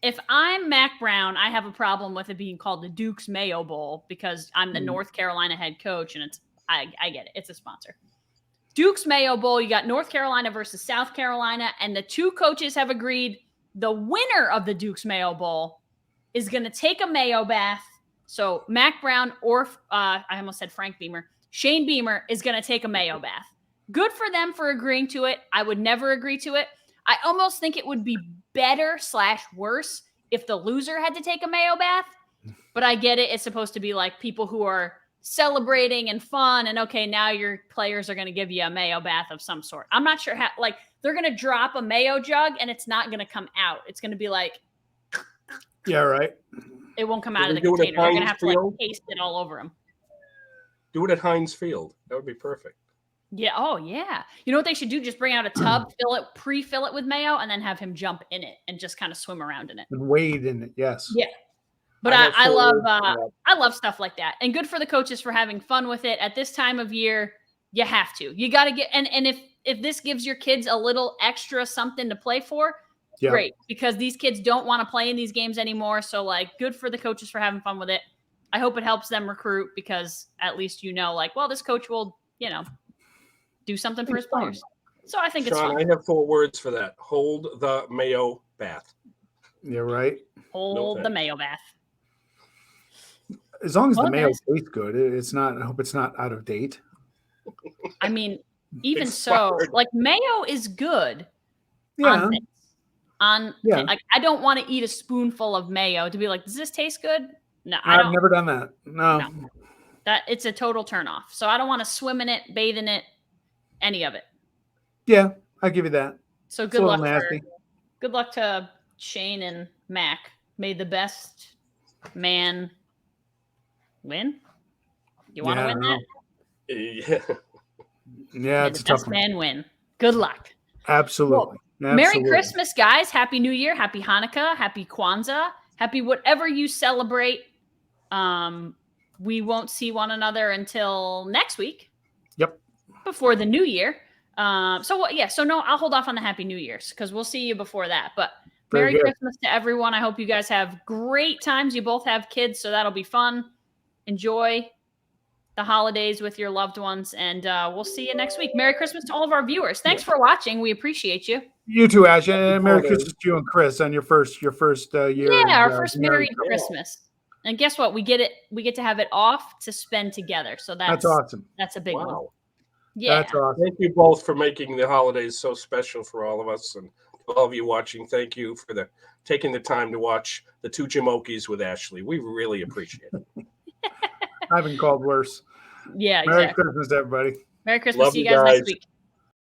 if I'm Mac Brown, I have a problem with it being called the Duke's Mayo Bowl because I'm the North Carolina head coach, and I get it. It's a sponsor. Duke's Mayo Bowl, you got North Carolina versus South Carolina, and the 2 coaches have agreed the winner of the Duke's Mayo Bowl is going to take a mayo bath. So Mac Brown or I almost said Frank Beamer, Shane Beamer is going to take a mayo bath. Good for them for agreeing to it. I would never agree to it. I almost think it would be better/worse if the loser had to take a mayo bath, but I get it. It's supposed to be like people who are celebrating and fun, and okay, now your players are going to give you a mayo bath of some sort. I'm not sure how, like, they're going to drop a mayo jug and it's not going to come out. It's going to be like, yeah, right. It won't come out of the container. You're going to have to like paste it all over them. Do it at Heinz Field. That would be perfect. Yeah. Oh, yeah. You know what they should do? Just bring out a tub, pre-fill it with mayo, and then have him jump in it and just kind of swim around in it. And wade in it. Yes. Yeah. But I love stuff like that. And good for the coaches for having fun with it. At this time of year, you have to. You got to get – and if this gives your kids a little extra something to play for, great. Because these kids don't want to play in these games anymore. So, like, good for the coaches for having fun with it. I hope it helps them recruit because at least like, well, this coach will, do something for his players. So I think it's fun. I have 4 words for that. Hold the mayo bath. You're right. Hold the mayo bath. As long as the mayo tastes good, it's not. I hope it's not out of date. I mean, even so, like mayo is good. Yeah. Like I don't want to eat a spoonful of mayo to be like, does this taste good? No, I've never done that. No. That it's a total turnoff. So I don't want to swim in it, bathe in it, any of it. Yeah, I give you that. So good luck to Shane and Mac. May the best man win. You want to win that? Yeah, it's the tough. Best man win. Good luck. Absolutely. Merry Christmas, guys. Happy New Year. Happy Hanukkah. Happy Kwanzaa. Happy whatever you celebrate. We won't see one another until next week. Yep. Before the new year. So no, I'll hold off on the Happy New Year's because we'll see you before that. But Very Merry good. Christmas to everyone. I hope you guys have great times. You both have kids, so that'll be fun. Enjoy the holidays with your loved ones, and we'll see you next week. Merry Christmas to all of our viewers. Thanks for watching. We appreciate you. You too, Ash, and Merry Christmas to you and Chris on your first year. Yeah, our first Merry married. Christmas. And guess what? We get to have it off to spend together. So That's awesome. That's a big one. Wow. Yeah. That's awesome. Thank you both for making the holidays so special for all of us, and all of you watching. Thank you for taking the time to watch the two Jimokis with Ashley. We really appreciate it. I've been called worse. Yeah, Merry exactly. Christmas, everybody. Merry Christmas. Love See you you guys guys. next week.